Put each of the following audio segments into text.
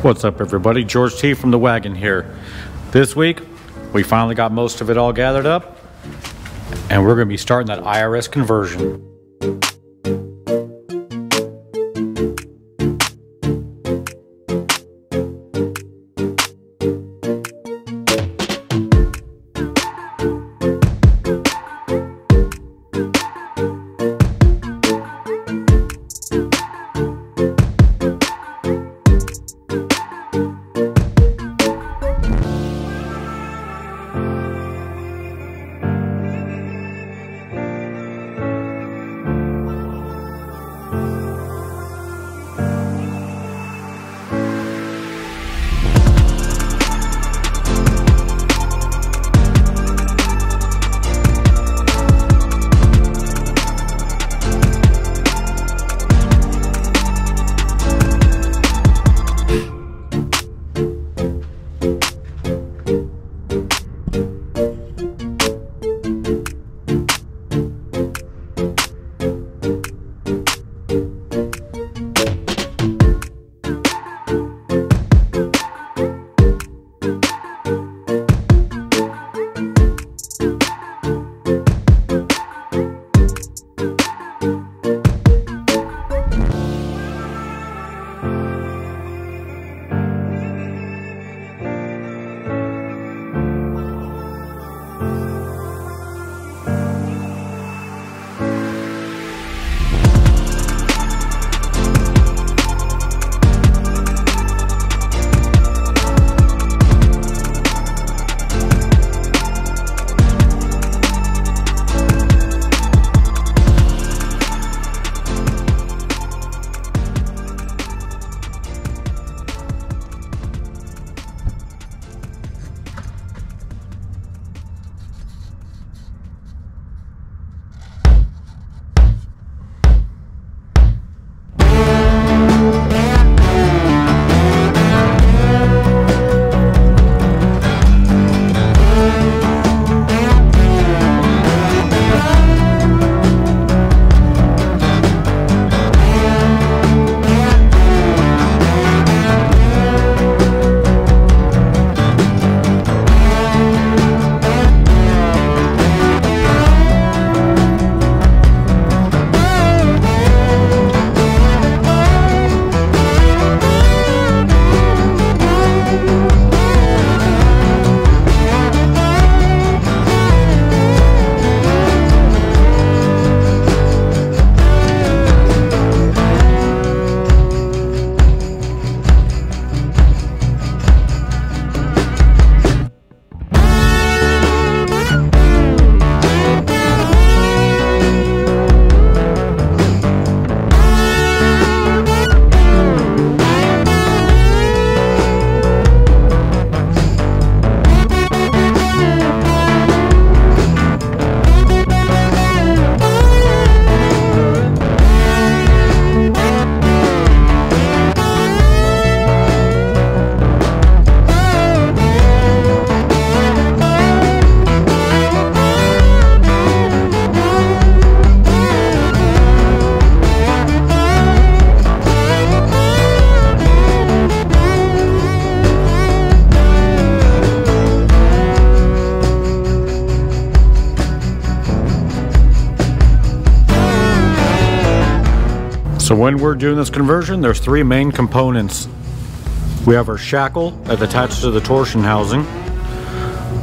What's up, everybody? George T from the Wagon here. This week we finally got most of it all gathered up, and we're going to be starting that IRS conversion. So when we're doing this conversion, there's three main components. We have our shackle that attaches to the torsion housing.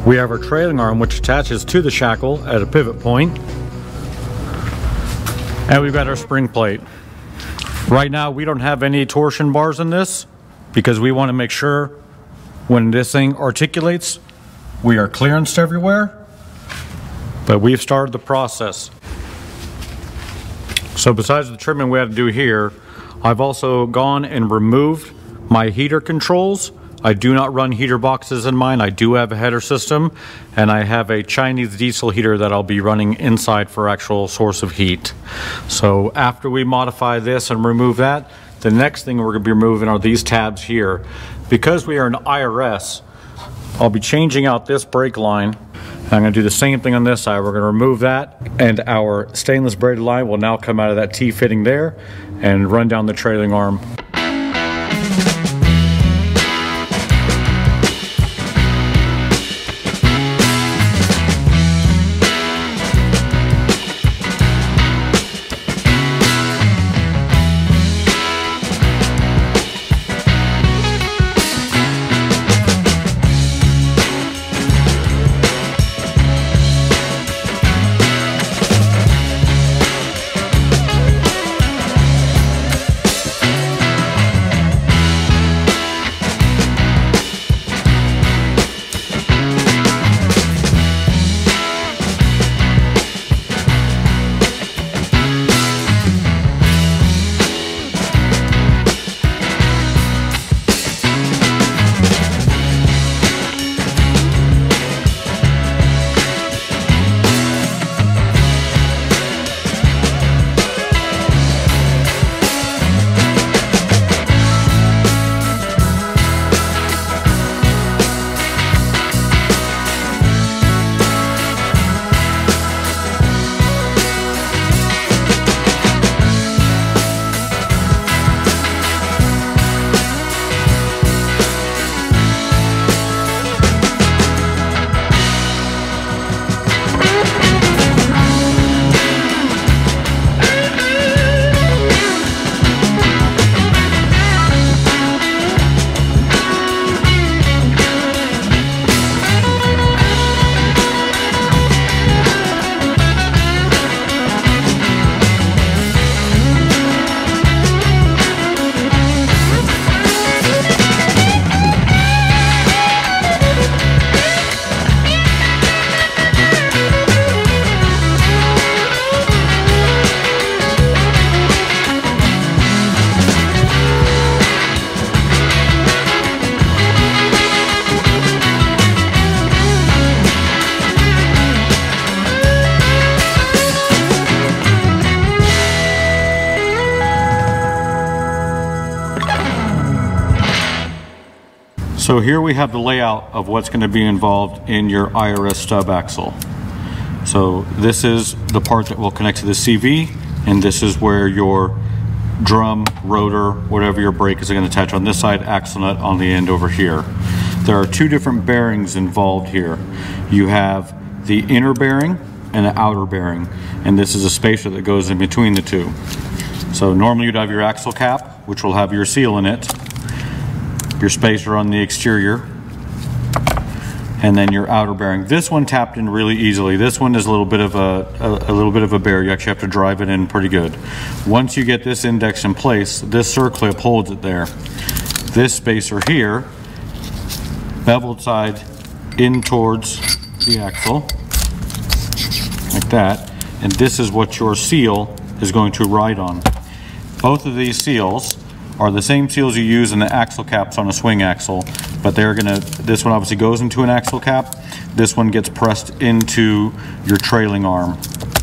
We have our trailing arm, which attaches to the shackle at a pivot point. And we've got our spring plate. Right now, we don't have any torsion bars in this because we want to make sure when this thing articulates, we are clearanced everywhere. But we've started the process. So besides the trimming we had to do here, I've also gone and removed my heater controls. I do not run heater boxes in mine. I do have a header system, and I have a Chinese diesel heater that I'll be running inside for actual source of heat. So after we modify this and remove that, the next thing we're going to be removing are these tabs here. Because we are an IRS, I'll be changing out this brake line. I'm going to do the same thing on this side. We're going to remove that, and our stainless braided line will now come out of that T-fitting there and run down the trailing arm. So here we have the layout of what's going to be involved in your IRS stub axle. So this is the part that will connect to the CV, and this is where your drum, rotor, whatever your brake is going to attach on this side, axle nut on the end over here. There are two different bearings involved here. You have the inner bearing and the outer bearing, and this is a spacer that goes in between the two. So normally you'd have your axle cap, which will have your seal in it, your spacer on the exterior, and then your outer bearing. This one tapped in really easily. This one is a little bit of a bear. You actually have to drive it in pretty good. Once you get this index in place, this circlip holds it there. This spacer here, beveled side in towards the axle, like that, and this is what your seal is going to ride on. Both of these seals are the same seals you use in the axle caps on a swing axle, but this one obviously goes into an axle cap. This one gets pressed into your trailing arm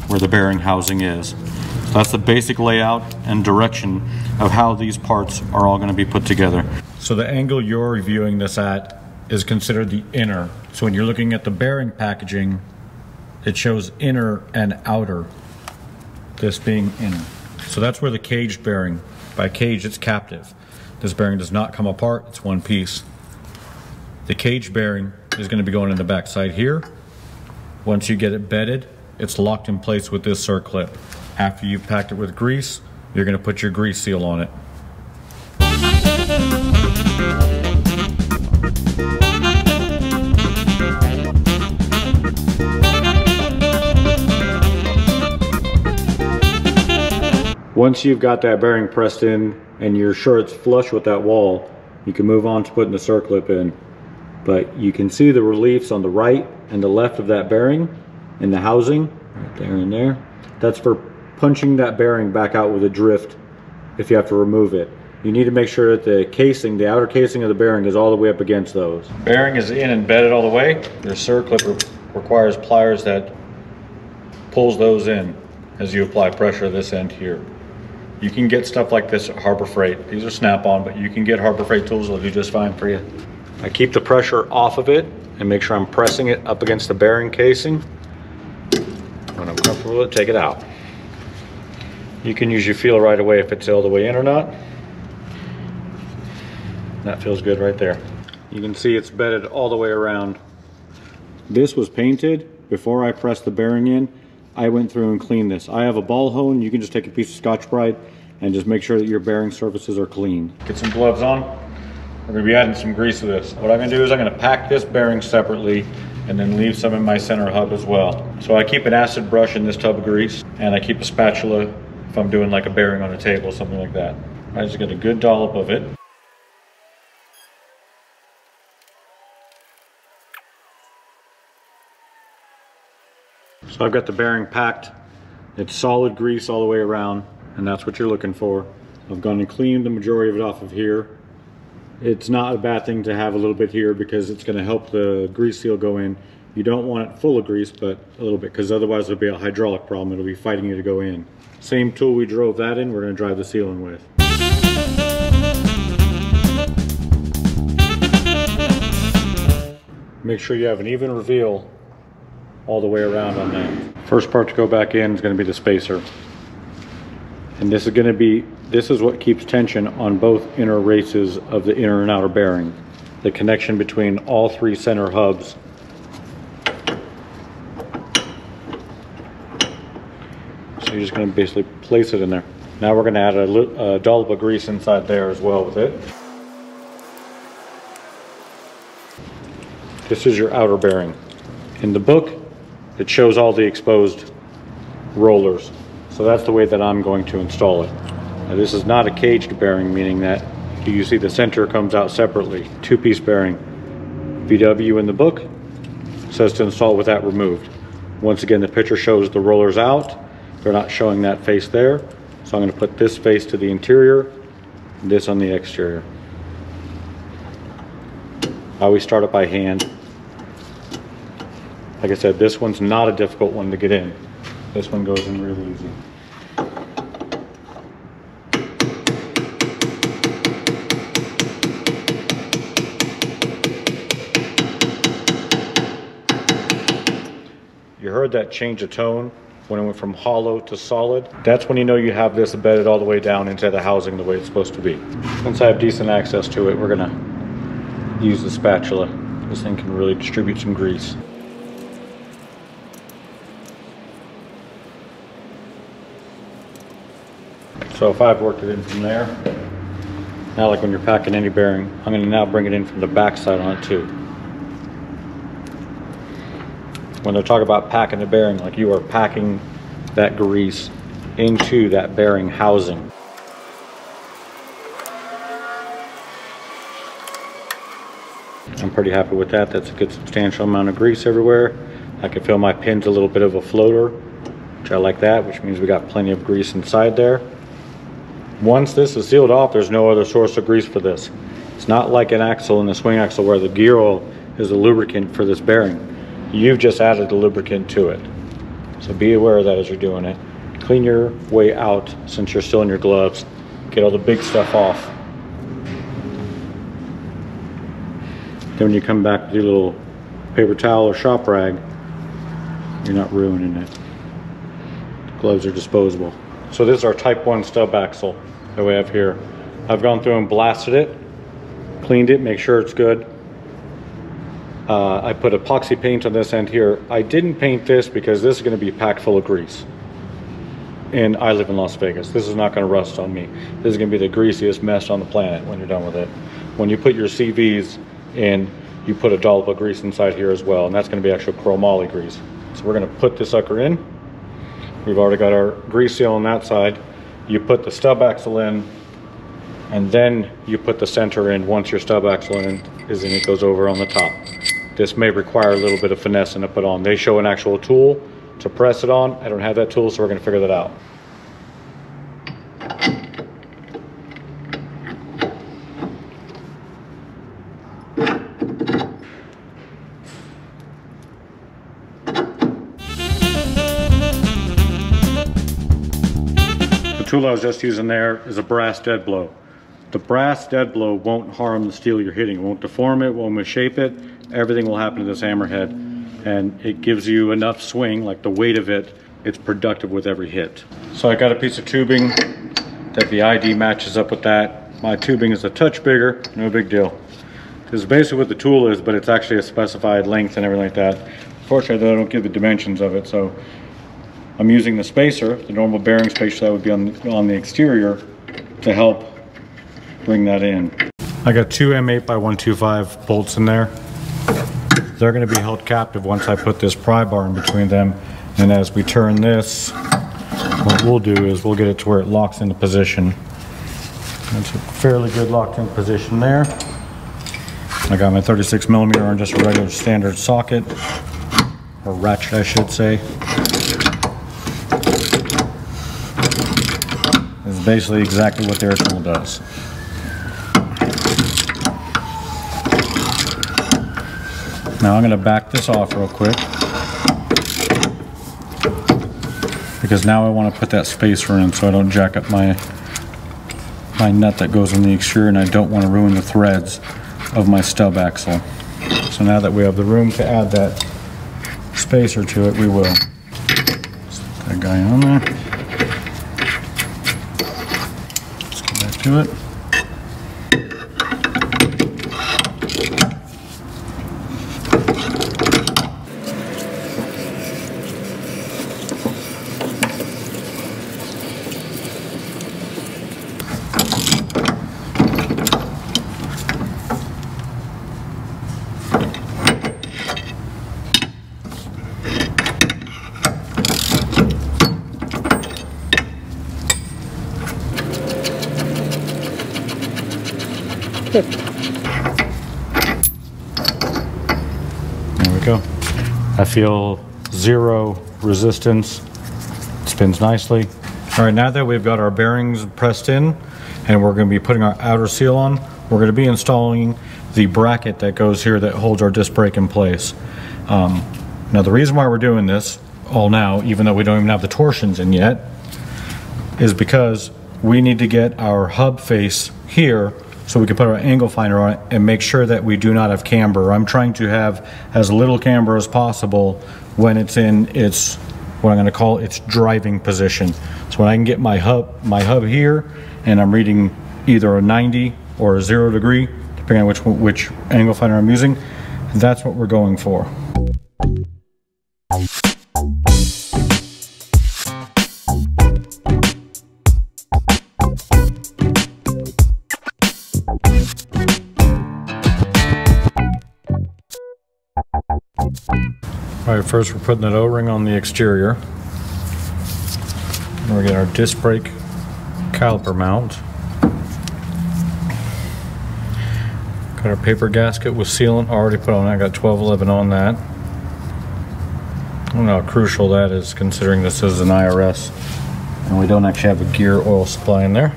where the bearing housing is. So that's the basic layout and direction of how these parts are all going to be put together. So the angle you're reviewing this at is considered the inner. So when you're looking at the bearing packaging, it shows inner and outer, this being inner. So that's where the caged bearing, by cage it's captive. This bearing does not come apart, it's one piece. The cage bearing is going to be going in the back side here. Once you get it bedded, it's locked in place with this circlip. After you've packed it with grease, you're going to put your grease seal on it. Once you've got that bearing pressed in and you're sure it's flush with that wall, you can move on to putting the circlip in. But you can see the reliefs on the right and the left of that bearing in the housing, right there and there. That's for punching that bearing back out with a drift if you have to remove it. You need to make sure that the casing, the outer casing of the bearing, is all the way up against those. Bearing is in and bedded all the way. Your circlip requires pliers that pulls those in as you apply pressure at this end here. You can get stuff like this at Harbor Freight. These are snap-on, but you can get Harbor Freight tools that'll do just fine for you. I keep the pressure off of it and make sure I'm pressing it up against the bearing casing. When I'm comfortable with it, take it out. You can usually feel right away if it's all the way in or not. That feels good right there. You can see it's bedded all the way around. This was painted before I pressed the bearing in. I went through and cleaned this. I have a ball hone. You can just take a piece of Scotch-Brite and just make sure that your bearing surfaces are clean. Get some gloves on. We're going to be adding some grease to this. What I'm going to do is I'm going to pack this bearing separately and then leave some in my center hub as well. So I keep an acid brush in this tub of grease, and I keep a spatula if I'm doing like a bearing on a table, something like that. I just get a good dollop of it. So I've got the bearing packed. It's solid grease all the way around, and that's what you're looking for. I've gone and cleaned the majority of it off of here. It's not a bad thing to have a little bit here because it's going to help the grease seal go in. You don't want it full of grease, but a little bit, because otherwise it'll be a hydraulic problem. It'll be fighting you to go in. Same tool we drove that in, we're going to drive the seal in with. Make sure you have an even reveal all the way around on that. First part to go back in is going to be the spacer. And this is what keeps tension on both inner races of the inner and outer bearing. The connection between all three center hubs. So you're just going to basically place it in there. Now we're going to add a dollop of grease inside there as well with it. This is your outer bearing. In the book, it shows all the exposed rollers. So that's the way that I'm going to install it. Now this is not a caged bearing, meaning that you see the center comes out separately. Two-piece bearing. VW in the book says to install with that removed. Once again, the picture shows the rollers out. They're not showing that face there. So I'm going to put this face to the interior, and this on the exterior. I always start it by hand. Like I said, this one's not a difficult one to get in. This one goes in really easy. heard that change of tone when it went from hollow to solid, that's when you know you have this bedded all the way down into the housing the way it's supposed to be. Since I have decent access to it, we're gonna use the spatula. This thing can really distribute some grease. So if I've worked it in from there, now like when you're packing any bearing, I'm gonna now bring it in from the back side on it too. When they talk about packing the bearing, like you are packing that grease into that bearing housing. I'm pretty happy with that. That's a good substantial amount of grease everywhere. I can feel my pin's a little bit of a floater, which I like that, which means we got plenty of grease inside there. Once this is sealed off, there's no other source of grease for this. It's not like an axle and a swing axle where the gear oil is the lubricant for this bearing. You've just added the lubricant to it. So be aware of that as you're doing it. Clean your way out since you're still in your gloves. Get all the big stuff off. Then when you come back with your little paper towel or shop rag, you're not ruining it. The gloves are disposable. So this is our Type 1 stub axle that we have here. I've gone through and blasted it, cleaned it, make sure it's good. I put epoxy paint on this end here. I didn't paint this because this is going to be packed full of grease. And I live in Las Vegas. This is not going to rust on me. This is going to be the greasiest mess on the planet when you're done with it. When you put your CVs in, you put a dollop of grease inside here as well, and that's going to be actual chromoly grease. So we're going to put this sucker in. We've already got our grease seal on that side. You put the stub axle in, and then you put the center in. Once your stub axle is in, it goes over on the top. This may require a little bit of finessing to put on. They show an actual tool to press it on. I don't have that tool, so we're going to figure that out. The tool I was just using there is a brass dead blow. The brass dead blow won't harm the steel you're hitting. It won't deform it, won't misshape it. Everything will happen to this hammerhead, and it gives you enough swing, like the weight of it, it's productive with every hit. So I got a piece of tubing that the ID matches up with that. My tubing is a touch bigger, no big deal. This is basically what the tool is, but it's actually a specified length and everything like that. Unfortunately, they don't give the dimensions of it, so I'm using the spacer, the normal bearing spacer that would be on the exterior, to help bring that in. I got two M8x125 bolts in there. They're going to be held captive once I put this pry bar in between them. And as we turn this, what we'll do is we'll get it to where it locks into position. That's a fairly good locked in position there. I got my 36mm on just a regular standard socket, or ratchet I should say. It's basically exactly what the air tool does. Now I'm going to back this off real quick, because now I want to put that spacer in so I don't jack up my nut that goes in the exterior, and I don't want to ruin the threads of my stub axle. So now that we have the room to add that spacer to it, we will. Stick that guy on there. Let's get back to it. There we go. I feel zero resistance. It spins nicely. All right, now that we've got our bearings pressed in and we're going to be putting our outer seal on, we're going to be installing the bracket that goes here that holds our disc brake in place. Now the reason why we're doing this all now, even though we don't even have the torsions in yet, is because we need to get our hub face here so we can put our angle finder on it and make sure that we do not have camber. I'm trying to have as little camber as possible when it's in its, what I'm going to call its driving position. So when I can get my hub here, and I'm reading either a 90 or a 0 degree, depending on which angle finder I'm using, that's what we're going for. All right, first we're putting that O-ring on the exterior. And we're getting our disc brake caliper mount. Got our paper gasket with sealant already put on. I got 1211 on that. I don't know how crucial that is considering this is an IRS and we don't actually have a gear oil supply in there.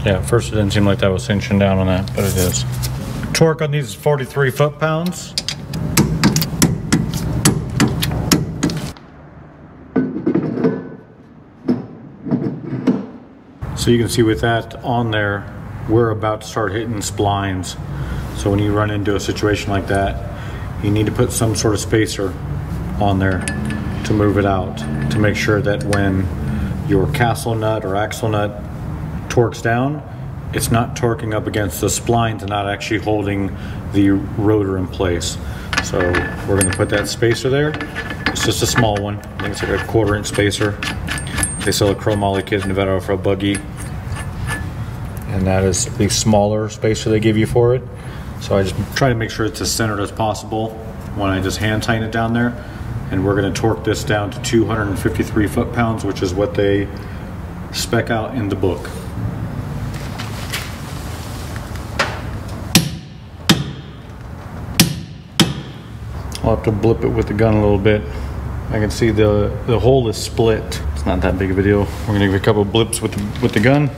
Yeah, at first it didn't seem like that was cinching down on that, but it is. Torque on these is 43 foot-pounds. So you can see with that on there, we're about to start hitting splines. So when you run into a situation like that, you need to put some sort of spacer on there to move it out, to make sure that when your castle nut or axle nut torques down, it's not torquing up against the splines and not actually holding the rotor in place. So we're going to put that spacer there. It's just a small one. I think it's like a 1/4 inch spacer. They sell a chromoly kit in Nevada for a buggy, and that is the smaller spacer they give you for it. So I just try to make sure it's as centered as possible when I just hand tighten it down there. And we're going to torque this down to 253 foot-pounds, which is what they spec out in the book. I'll have to blip it with the gun a little bit. I can see the hole is split. It's not that big of a deal. We're gonna give it a couple of blips with the gun.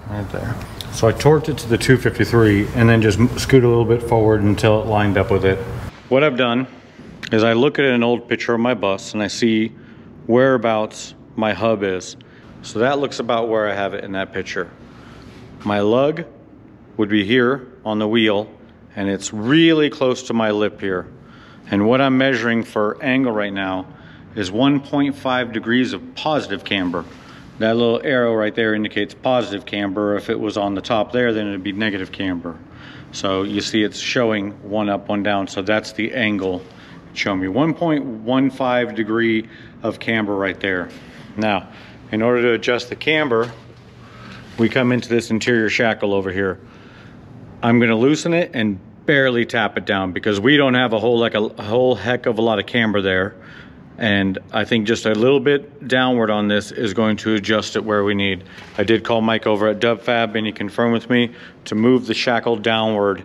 Right there. So I torqued it to the 253 and then just scoot a little bit forward until it lined up with it. What I've done is I look at an old picture of my bus and I see whereabouts my hub is. So that looks about where I have it in that picture. My lug would be here on the wheel, and it's really close to my lip here. And what I'm measuring for angle right now is 1.5 degrees of positive camber. That little arrow right there indicates positive camber. If it was on the top there, then it'd be negative camber. So you see it's showing 1 up, 1 down, so that's the angle. It's showing me 1.15 degree of camber right there. Now, in order to adjust the camber, we come into this interior shackle over here. I'm going to loosen it and barely tap it down because we don't have a whole heck of a lot of camber there. And I think just a little bit downward on this is going to adjust it where we need. I did call Mike over at DubFab and he confirmed with me to move the shackle downward.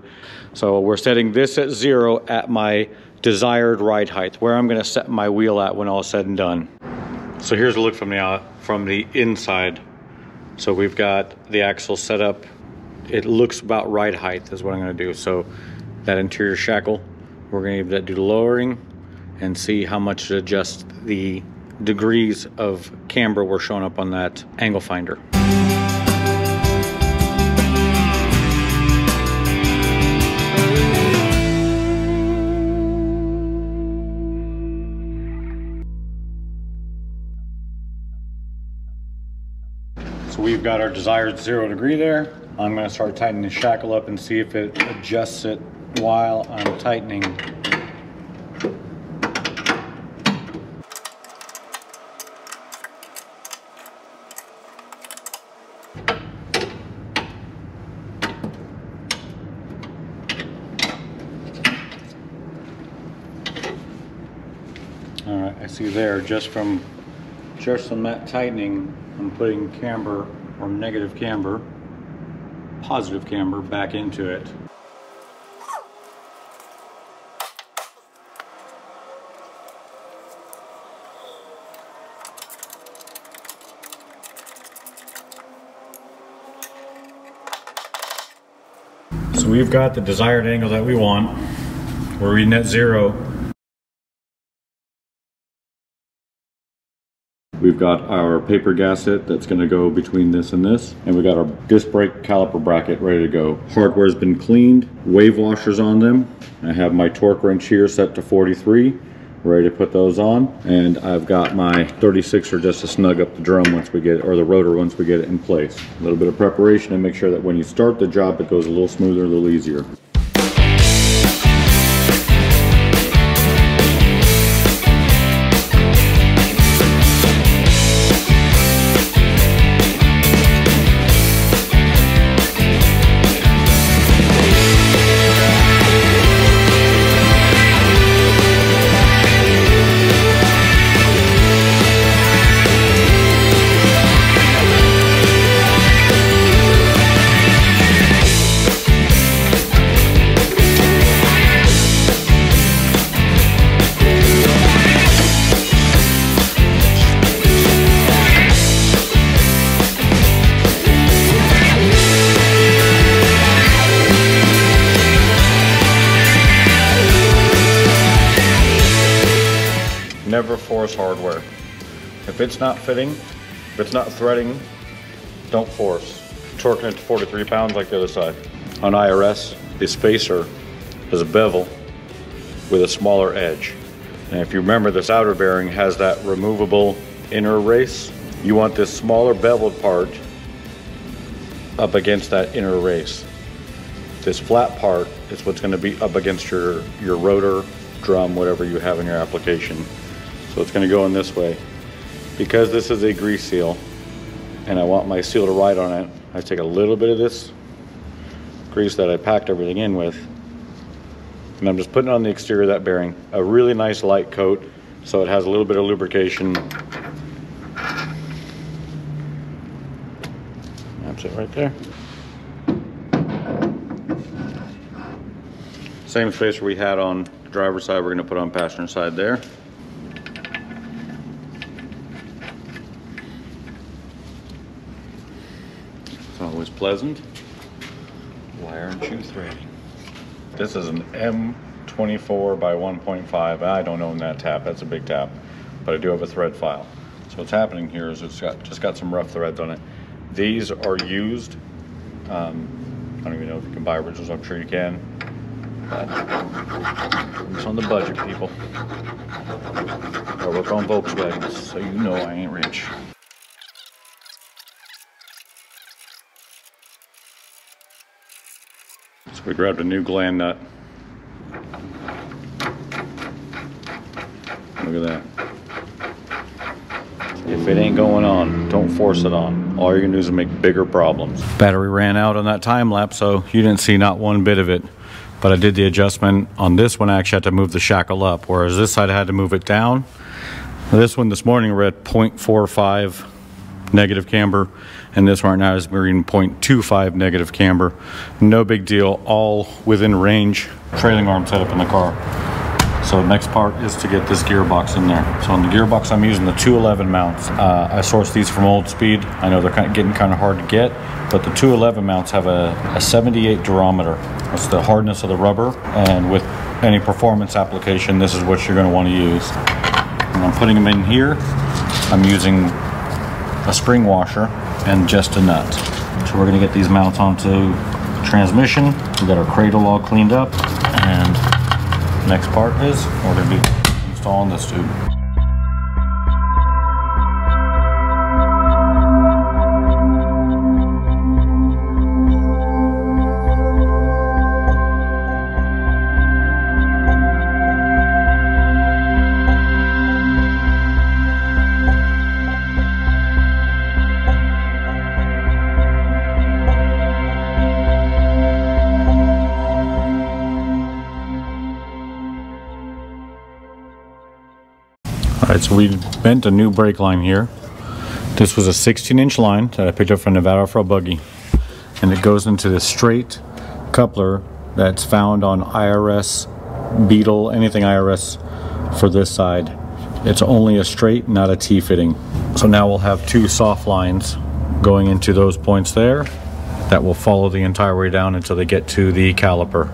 So we're setting this at 0 at my desired ride height, where I'm going to set my wheel at when all is said and done. So here's a look from the inside. So we've got the axle set up. It looks about ride height is what I'm going to do. So that interior shackle, we're going to do the lowering and see how much it adjusts the degrees of camber we're showing up on that angle finder. So we've got our desired 0 degree there. I'm going to start tightening the shackle up and see if it adjusts it while I'm tightening. All right, I see there just from that tightening, I'm putting camber or negative camber, positive camber back into it. So we've got the desired angle that we want. We're reading at 0. We've got our paper gasket that's going to go between this and this, and we got our disc brake caliper bracket ready to go. Hardware's been cleaned, wave washers on them. I have my torque wrench here set to 43, ready to put those on, and I've got my 36er just to snug up the drum once we get, or the rotor once we get it in place. A little bit of preparation and make sure that when you start the job it goes a little smoother, a little easier. Never force hardware. If it's not fitting, if it's not threading, don't force. Torquing it to 43 pounds like the other side. On IRS, the spacer is a bevel with a smaller edge. And if you remember, this outer bearing has that removable inner race. You want this smaller beveled part up against that inner race. This flat part is what's going to be up against your rotor, drum, whatever you have in your application. So it's going to go in this way. Because this is a grease seal and I want my seal to ride on it, I take a little bit of this grease that I packed everything in with, and I'm just putting it on the exterior of that bearing. A really nice light coat so it has a little bit of lubrication. That's it right there. Same spacer we had on the driver's side, we're going to put on passenger side there. Always pleasant. Wire and shoe threading. This is an M24 by 1.5. I don't own that tap. That's a big tap, but I do have a thread file. So what's happening here is it's just got some rough threads on it. These are used. I don't even know if you can buy originals. I'm sure you can. But it's on the budget, people. I work on Volkswagens, so you know I ain't rich. So we grabbed a new gland nut. Look at that. If it ain't going on, don't force it on. All you're gonna do is make bigger problems. Battery ran out on that time lapse, so you didn't see not one bit of it. But I did the adjustment on this one. I actually had to move the shackle up, whereas this side I had to move it down. This one this morning we're at 0.45 negative camber, and this one right now is reading 0.25 negative camber. No big deal, all within range. Trailing arm set up in the car. So the next part is to get this gearbox in there. So on the gearbox I'm using the 211 mounts. I sourced these from Old Speed. I know they're getting kind of hard to get, but the 211 mounts have a 78 durometer. That's the hardness of the rubber, and with any performance application this is what you're going to want to use. And I'm putting them in here. I'm using a spring washer and just a nut. So we're going to get these mounts onto transmission. We got our cradle all cleaned up, and next part is we're going to be installing this tube. Alright, so we bent a new brake line here. This was a 16-inch line that I picked up from Nevada for a buggy. And it goes into this straight coupler that's found on IRS, Beetle, anything IRS for this side. It's only a straight, not a T-fitting. So now we'll have two soft lines going into those points there. that will follow the entire way down until they get to the caliper.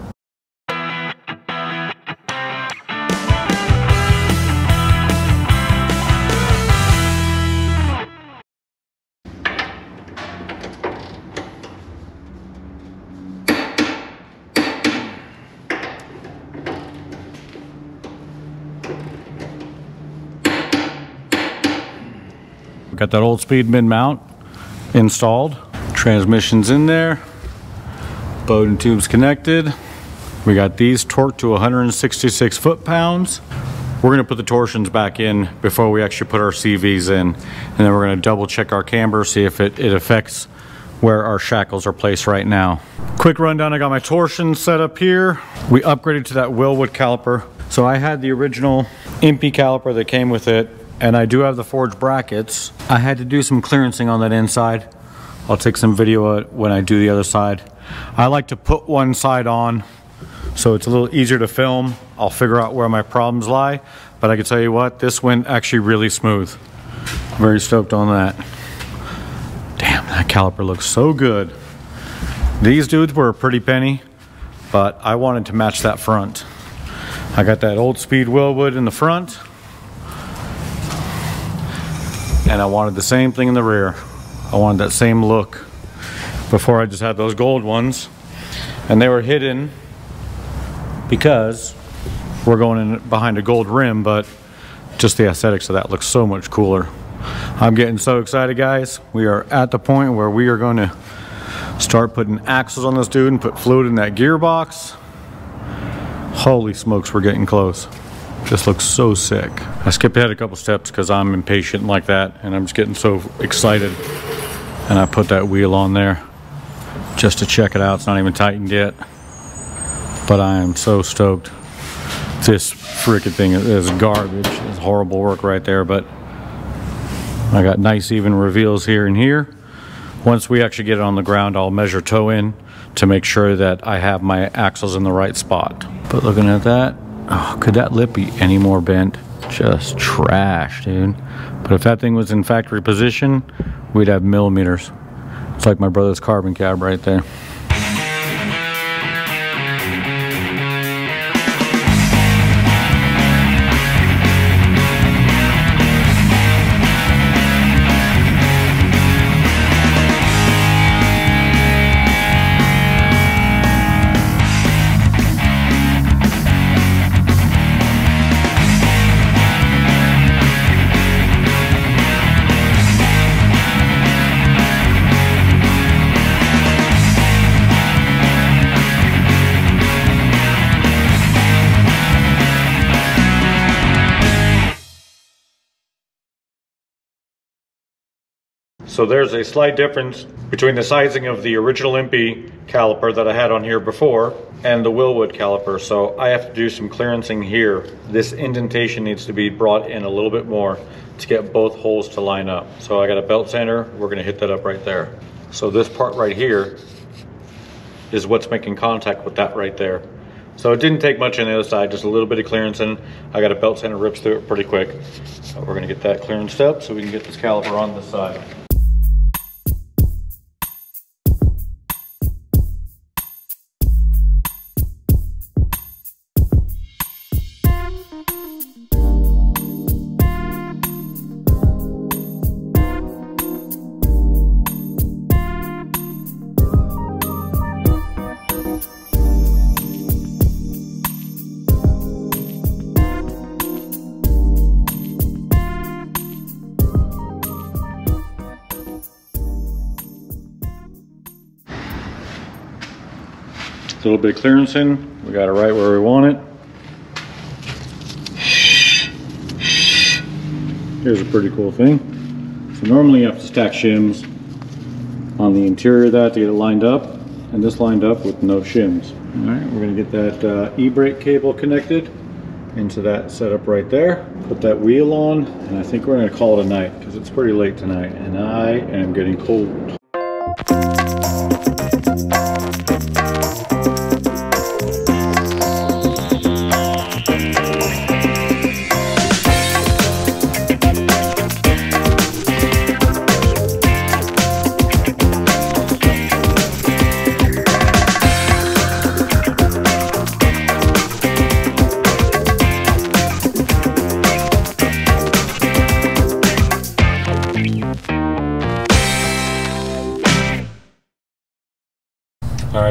Got that old speed mid-mount installed. Transmission's in there. Bowden tubes connected. We got these torqued to 166 foot-pounds. We're gonna put the torsions back in before we actually put our CVs in. And then we're gonna double check our camber, see if it affects where our shackles are placed right now. Quick rundown, I got my torsion set up here. We upgraded to that Wilwood caliper. So I had the original Impy caliper that came with it, and I do have the forged brackets. I had to do some clearancing on that inside. I'll take some video when I do the other side. I like to put one side on so it's a little easier to film. I'll figure out where my problems lie, but I can tell you what, this went actually really smooth. Very stoked on that. Damn, that caliper looks so good. These dudes were a pretty penny, but I wanted to match that front. I got that old speed Wilwood in the front, and I wanted the same thing in the rear. I wanted that same look. Before I just had those gold ones, and they were hidden because we're going in behind a gold rim, but just the aesthetics of that looks so much cooler. I'm getting so excited, guys. We are at the point where we are going to start putting axles on this dude and put fluid in that gearbox. Holy smokes, we're getting close. This looks so sick. I skipped ahead a couple steps because I'm impatient like that, and I'm just getting so excited. And I put that wheel on there just to check it out. It's not even tightened yet, but I am so stoked. This freaking thing is garbage. It's horrible work right there, but I got nice even reveals here and here. Once we actually get it on the ground, I'll measure toe in to make sure that I have my axles in the right spot. But looking at that, oh, could that lip be any more bent? Just trash, dude. But if that thing was in factory position, we'd have millimeters. It's like my brother's carbon cab right there. So there's a slight difference between the sizing of the original Impy caliper that I had on here before and the Wilwood caliper. So I have to do some clearancing here. This indentation needs to be brought in a little bit more to get both holes to line up. So I got a belt sander, we're gonna hit that up right there. So this part right here is what's making contact with that right there. So it didn't take much on the other side, just a little bit of clearancing. I got a belt sander, rips through it pretty quick. So we're gonna get that clearanced up so we can get this caliper on this side. A little bit of clearancing, we got it right where we want it. Here's a pretty cool thing. So normally you have to stack shims on the interior of that to get it lined up, and this lined up with no shims. All right, we're gonna get that e-brake cable connected into that setup right there. Put that wheel on, and I think we're gonna call it a night because it's pretty late tonight and I am getting cold.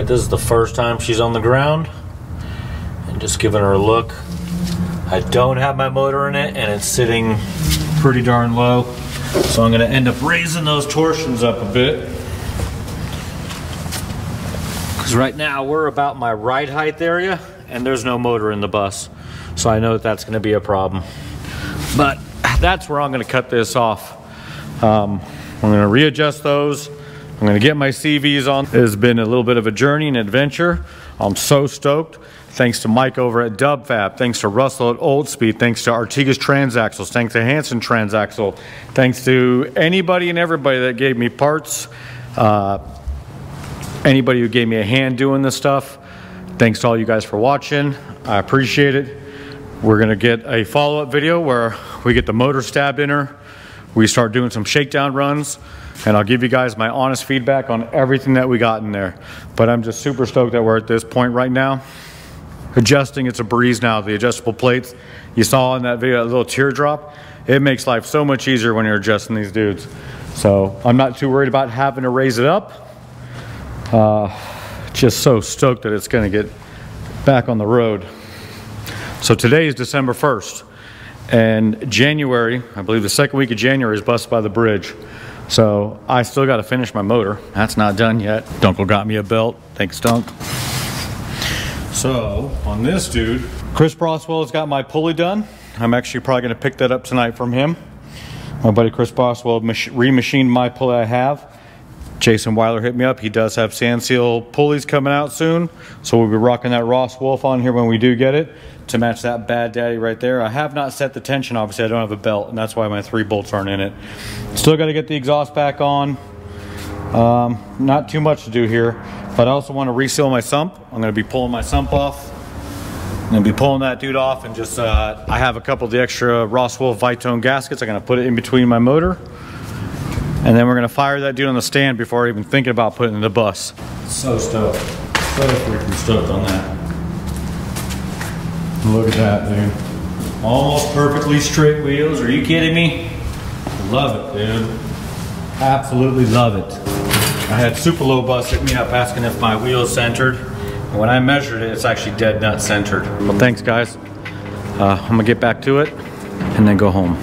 right, this is the first time she's on the ground. And just giving her a look. I don't have my motor in it, and it's sitting pretty darn low. So I'm gonna end up raising those torsions up a bit. Because right now we're about my ride height area, and there's no motor in the bus. So I know that that's gonna be a problem. But that's where I'm gonna cut this off. I'm gonna readjust those. I'm gonna get my CVs on. It has been a little bit of a journey and adventure. I'm so stoked. Thanks to Mike over at DubFab. Thanks to Russell at Old Speed. Thanks to Artigas Transaxles. Thanks to Hanson Transaxle. Thanks to anybody and everybody that gave me parts. Anybody who gave me a hand doing this stuff. Thanks to all you guys for watching. I appreciate it. We're gonna get a follow-up video where we get the motor stabbed in her. We start doing some shakedown runs, and I'll give you guys my honest feedback on everything that we got in there. But I'm just super stoked that we're at this point right now. Adjusting, it's a breeze now. The adjustable plates you saw in that video, that little teardrop, it makes life so much easier when you're adjusting these dudes. So I'm not too worried about having to raise it up. Just so stoked that it's gonna get back on the road. So today is December 1st, and January, I believe the second week of January, is Busted by the Bridge. So I still got to finish my motor. That's not done yet. Dunkel got me a belt. Thanks, Dunk. So on this dude, Chris Broswell has got my pulley done. I'm actually probably going to pick that up tonight from him. My buddy Chris Broswell remachined my pulley I have. Jason Weiler hit me up. He does have sand seal pulleys coming out soon. So we'll be rocking that Ross Wolf on here when we do get it to match that Bad Daddy right there. I have not set the tension. Obviously, I don't have a belt, and that's why my 3 bolts aren't in it. Still got to get the exhaust back on. Not too much to do here, but I also want to reseal my sump. I'm going to be pulling my sump off. I'm going to be pulling that dude off, and just I have a couple of the extra Ross Wolf Vitone gaskets. I'm going to put it in between my motor. And then we're gonna fire that dude on the stand before even thinking about putting it in the bus. So stoked. So freaking stoked on that. Look at that, dude. Almost perfectly straight wheels. Are you kidding me? Love it, dude. Absolutely love it. I had Super Low Bus hit me up asking if my wheel is centered. And when I measured it, it's actually dead nut centered. Well, thanks, guys. I'm gonna get back to it and then go home.